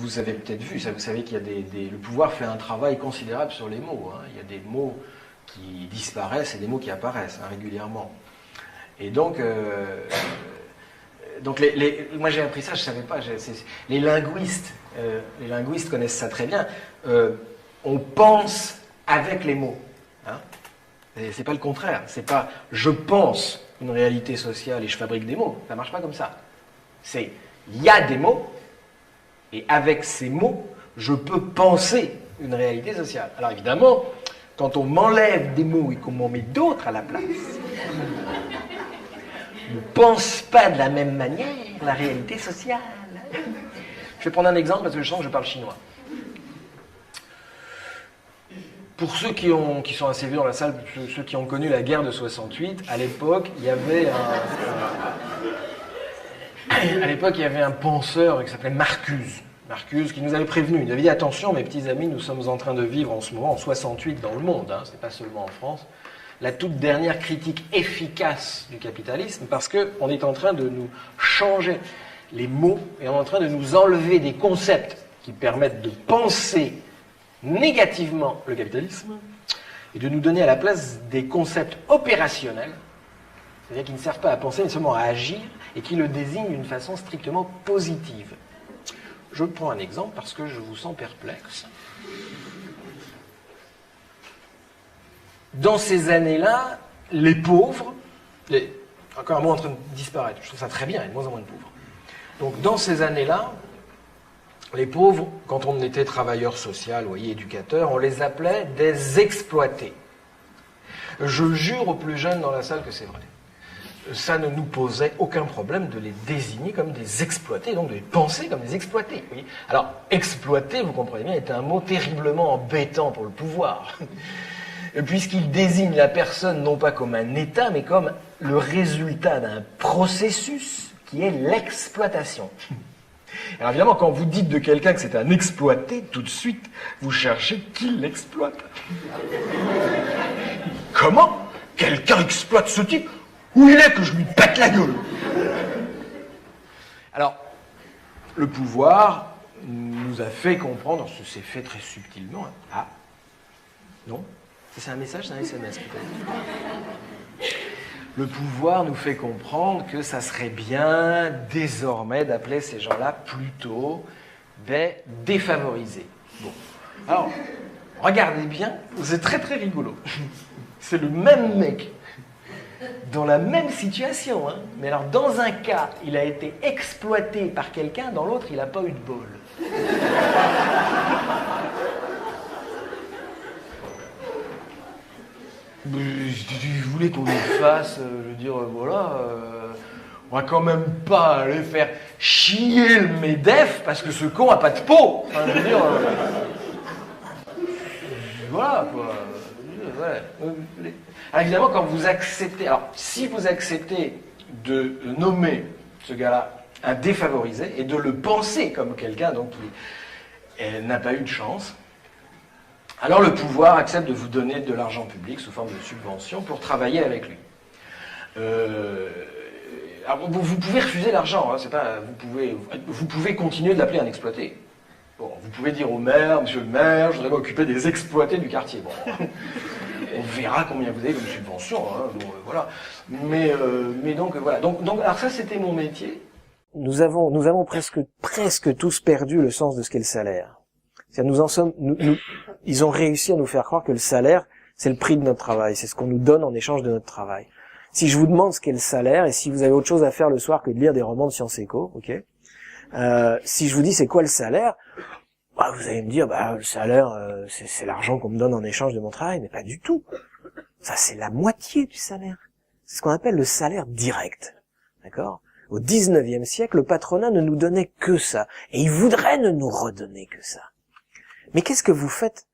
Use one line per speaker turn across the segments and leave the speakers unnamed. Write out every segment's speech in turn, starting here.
vous avez peut-être vu, ça, vous savez qu'il y a le pouvoir fait un travail considérable sur les mots. Hein. Il y a des mots qui disparaissent et des mots qui apparaissent régulièrement. Et donc moi j'ai appris ça, je ne savais pas. Les linguistes connaissent ça très bien. On pense avec les mots. Hein. C'est pas le contraire. C'est pas je pense une réalité sociale et je fabrique des mots. Ça marche pas comme ça. C'est il y a des mots et avec ces mots, je peux penser une réalité sociale. Alors évidemment, quand on m'enlève des mots et qu'on m'en met d'autres à la place, on ne pense pas de la même manière la réalité sociale. Je vais prendre un exemple parce que je sens que je parle chinois. Pour ceux qui sont assez vieux dans la salle, ceux qui ont connu la guerre de 68, à l'époque, il y avait un penseur qui s'appelait Marcuse. Marcuse qui nous avait prévenu. Il avait dit attention mes petits amis, nous sommes en train de vivre en ce moment, en 68 dans le monde, hein, c'est pas seulement en France, la toute dernière critique efficace du capitalisme parce qu'on est en train de nous changer les mots et on est en train de nous enlever des concepts qui permettent de penser négativement le capitalisme et de nous donner à la place des concepts opérationnels, c'est-à-dire qui ne servent pas à penser mais seulement à agir et qui le désignent d'une façon strictement positive. Je prends un exemple parce que je vous sens perplexe. Dans ces années-là, les pauvres, encore un mot en train de disparaître, je trouve ça très bien, il y a de moins en moins de pauvres. Donc dans ces années-là, les pauvres, quand on était travailleur social, voyez, éducateur, on les appelait des exploités. Je jure aux plus jeunes dans la salle que c'est vrai. Ça ne nous posait aucun problème de les désigner comme des exploités, donc de les penser comme des exploités. Oui. Alors, exploiter, vous comprenez bien, est un mot terriblement embêtant pour le pouvoir, puisqu'il désigne la personne non pas comme un état, mais comme le résultat d'un processus qui est l'exploitation. Alors évidemment, quand vous dites de quelqu'un que c'est un exploité, tout de suite, vous cherchez qui l'exploite. Comment quelqu'un exploite ce type? Où il est que je lui pète la gueule? Alors, le pouvoir nous a fait comprendre, c'est fait très subtilement. Ah, non? C'est un message, c'est un SMS peut-être. Le pouvoir nous fait comprendre que ça serait bien désormais d'appeler ces gens-là plutôt des défavorisés. Bon, alors, regardez bien, c'est très très rigolo. C'est le même mec. Dans la même situation, hein. Mais alors dans un cas, il a été exploité par quelqu'un, dans l'autre, il n'a pas eu de bol. Je voulais qu'on le fasse, je veux dire, voilà, on va quand même pas aller faire chier le MEDEF parce que ce con a pas de peau. Enfin, je veux dire, voilà, quoi. Ouais. Alors évidemment, quand vous acceptez, alors si vous acceptez de nommer ce gars-là un défavorisé et de le penser comme quelqu'un donc qui n'a pas eu de chance, alors le pouvoir accepte de vous donner de l'argent public sous forme de subvention pour travailler avec lui. Alors vous pouvez refuser l'argent, hein, c'est pas, vous pouvez continuer de l'appeler un exploité. Bon, vous pouvez dire au maire, monsieur le maire, je voudrais m'occuper des exploités du quartier. Bon. On verra combien vous avez comme subvention, hein, bon, voilà. Mais donc voilà. Donc alors ça c'était mon métier. Nous avons presque tous perdu le sens de ce qu'est le salaire. Ils ont réussi à nous faire croire que le salaire c'est le prix de notre travail, c'est ce qu'on nous donne en échange de notre travail. Si je vous demande ce qu'est le salaire et si vous avez autre chose à faire le soir que de lire des romans de sciences éco, ok. Si je vous dis c'est quoi le salaire, bah, vous allez me dire le salaire c'est l'argent qu'on me donne en échange de mon travail, mais pas du tout. Ça c'est la moitié du salaire. C'est ce qu'on appelle le salaire direct. D'accord? Au 19e siècle, le patronat ne nous donnait que ça et il voudrait ne nous redonner que ça. Mais qu'est-ce que vous faites?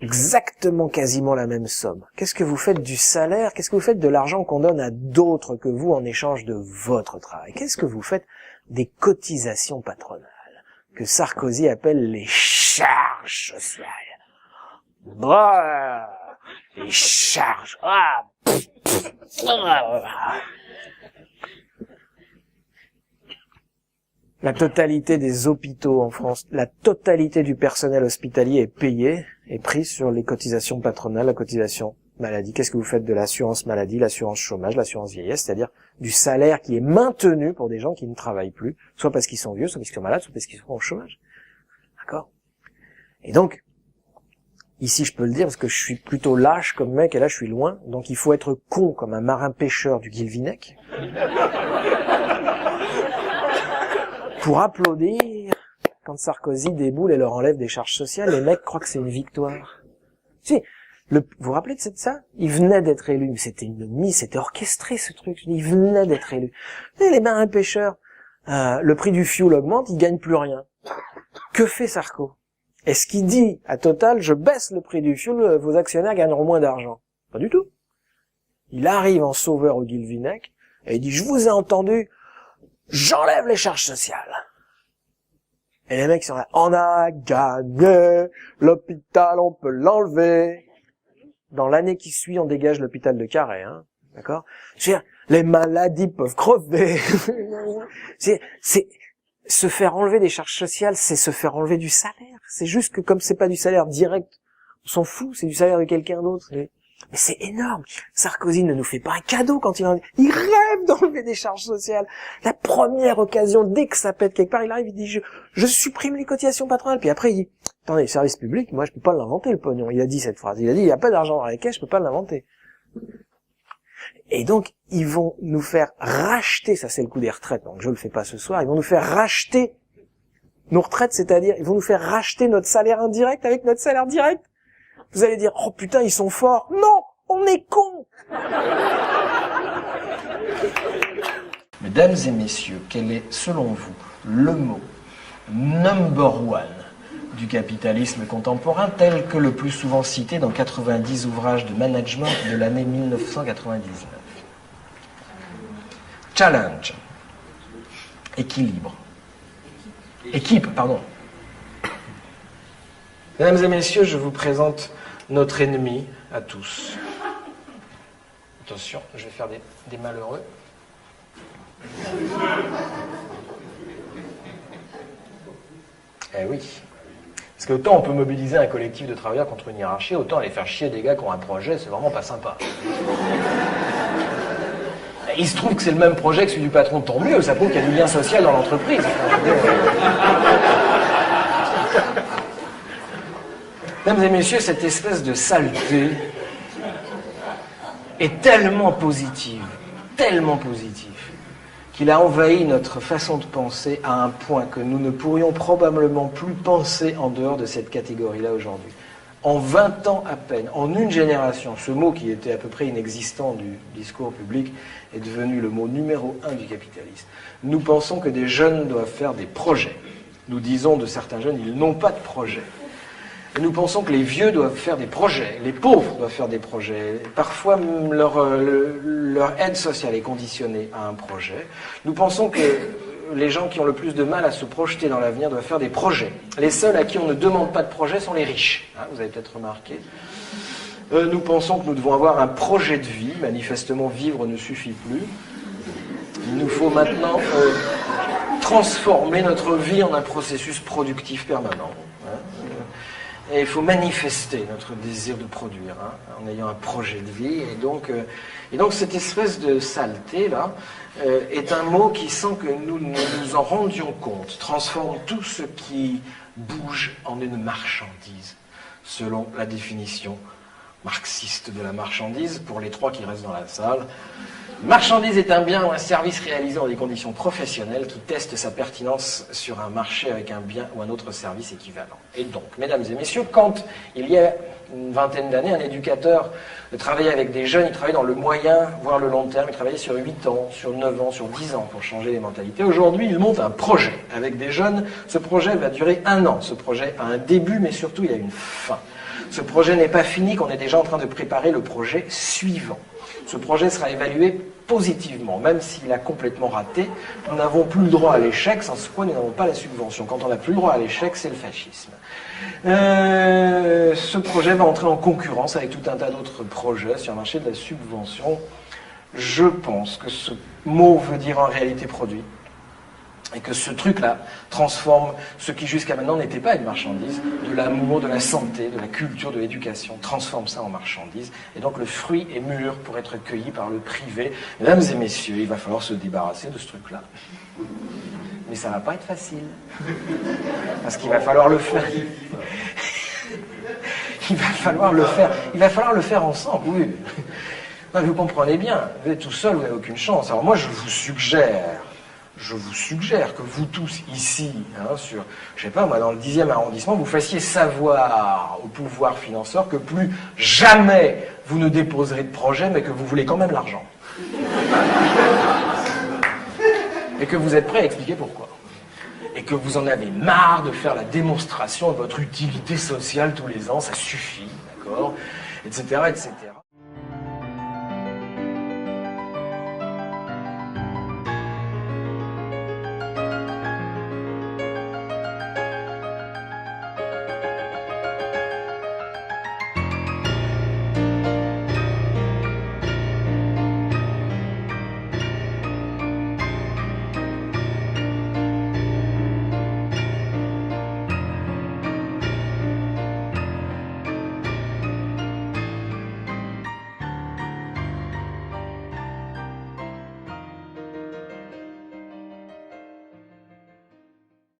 Exactement quasiment la même somme. Qu'est-ce que vous faites du salaire? Qu'est-ce que vous faites de l'argent qu'on donne à d'autres que vous en échange de votre travail? Qu'est-ce que vous faites des cotisations patronales que Sarkozy appelle les charges sociales? Bah, les charges.
La totalité des hôpitaux en France, la totalité du personnel hospitalier est payée et prise sur les cotisations patronales, la cotisation maladie. Qu'est-ce que vous faites de l'assurance maladie, l'assurance chômage, l'assurance vieillesse, c'est-à-dire du salaire qui est maintenu pour des gens qui ne travaillent plus, soit parce qu'ils sont vieux, soit parce qu'ils sont malades, soit parce qu'ils sont au chômage. D'accord? Et donc, ici je peux le dire parce que je suis plutôt lâche comme mec et là je suis loin, donc il faut être con comme un marin pêcheur du Guilvinec pour applaudir quand Sarkozy déboule et leur enlève des charges sociales. Les mecs croient que c'est une victoire. Si, vous vous rappelez de ça? Il venait d'être élu, mais c'était une mise, c'était orchestré ce truc. Il venait d'être élu. Et les marins pêcheurs, le prix du fioul augmente, ils gagnent plus rien. Que fait Sarko? Est-ce qu'il dit à Total, je baisse le prix du fioul, vos actionnaires gagneront moins d'argent? Pas du tout. Il arrive en sauveur au Guilvinec et il dit, je vous ai entendu, j'enlève les charges sociales. Et les mecs sont là, on a gagné, l'hôpital on peut l'enlever. Dans l'année qui suit, on dégage l'hôpital de Carhaix, hein, d'accord? Je veux dire, les maladies peuvent crever. c'est se faire enlever des charges sociales, c'est se faire enlever du salaire. C'est juste que comme c'est pas du salaire direct, on s'en fout, c'est du salaire de quelqu'un d'autre. Mais c'est énorme. Sarkozy ne nous fait pas un cadeau quand il rêve d'enlever des charges sociales. La première occasion, dès que ça pète quelque part, il arrive, il dit, je supprime les cotisations patronales. Puis après, il dit, attendez, le service public, moi, je peux pas l'inventer, le pognon. Il a dit cette phrase. Il a dit, il n'y a pas d'argent dans les caisses, je peux pas l'inventer. Et donc, ils vont nous faire racheter, ça c'est le coup des retraites, donc je le fais pas ce soir, ils vont nous faire racheter nos retraites, c'est-à-dire, ils vont nous faire racheter notre salaire indirect avec notre salaire direct. Vous allez dire, oh putain, ils sont forts. Non, on est cons.
Mesdames et messieurs, quel est, selon vous, le mot number one du capitalisme contemporain, tel que le plus souvent cité dans 90 ouvrages de management de l'année 1999? Challenge. Équilibre. Équipe, pardon. Mesdames et messieurs, je vous présente notre ennemi à tous. Attention, je vais faire des malheureux. Eh oui. Parce que autant on peut mobiliser un collectif de travailleurs contre une hiérarchie, autant aller faire chier des gars qui ont un projet, c'est vraiment pas sympa. Il se trouve que c'est le même projet que celui du patron, tant mieux, ça prouve qu'il y a du lien social dans l'entreprise. Mesdames et messieurs, cette espèce de saleté est tellement positive, qu'il a envahi notre façon de penser à un point que nous ne pourrions probablement plus penser en dehors de cette catégorie-là aujourd'hui. En 20 ans à peine, en une génération, ce mot qui était à peu près inexistant du discours public est devenu le mot numéro 1 du capitalisme. Nous pensons que des jeunes doivent faire des projets. Nous disons de certains jeunes, ils n'ont pas de projet. Et nous pensons que les vieux doivent faire des projets, les pauvres doivent faire des projets. Parfois, leur aide sociale est conditionnée à un projet. Nous pensons que les gens qui ont le plus de mal à se projeter dans l'avenir doivent faire des projets. Les seuls à qui on ne demande pas de projet sont les riches. Hein, vous avez peut-être remarqué. Nous pensons que nous devons avoir un projet de vie. Manifestement, vivre ne suffit plus. Il nous faut maintenant transformer notre vie en un processus productif permanent. Hein. Et il faut manifester notre désir de produire, hein, en ayant un projet de vie. Et donc cette espèce de saleté-là est un mot qui, sans que nous nous en rendions compte, transforme tout ce qui bouge en une marchandise, selon la définition marxiste de la marchandise, pour les trois qui restent dans la salle. Marchandise est un bien ou un service réalisé dans des conditions professionnelles qui testent sa pertinence sur un marché avec un bien ou un autre service équivalent. Et donc, mesdames et messieurs, quand il y a une vingtaine d'années, un éducateur travaillait avec des jeunes, il travaillait dans le moyen, voire le long terme, il travaillait sur 8 ans, sur 9 ans, sur 10 ans pour changer les mentalités. Aujourd'hui, il monte un projet avec des jeunes. Ce projet va durer 1 an. Ce projet a un début, mais surtout, il a une fin. Ce projet n'est pas fini, qu'on est déjà en train de préparer le projet suivant. Ce projet sera évalué positivement, même s'il a complètement raté. Nous n'avons plus le droit à l'échec, sans quoi nous n'avons pas la subvention. Quand on n'a plus le droit à l'échec, c'est le fascisme. Ce projet va entrer en concurrence avec tout un tas d'autres projets sur le marché de la subvention. Je pense que ce mot veut dire en réalité produit. Et que ce truc-là transforme ce qui jusqu'à maintenant n'était pas une marchandise, de l'amour, de la santé, de la culture, de l'éducation, transforme ça en marchandise. Et donc le fruit est mûr pour être cueilli par le privé. Mesdames et messieurs, il va falloir se débarrasser de ce truc-là. Mais ça va pas être facile. Parce qu'il va falloir le faire. Il va falloir le faire. Il va falloir le faire ensemble, oui. Non, vous comprenez bien, vous êtes tout seul, vous n'avez aucune chance. Alors moi, je vous suggère que vous tous ici, sur, je sais pas moi, dans le 10e arrondissement, vous fassiez savoir au pouvoir financeur que plus jamais vous ne déposerez de projet, mais que vous voulez quand même l'argent. Et que vous êtes prêt à expliquer pourquoi. Et que vous en avez marre de faire la démonstration de votre utilité sociale tous les ans, ça suffit, d'accord, etc., etc.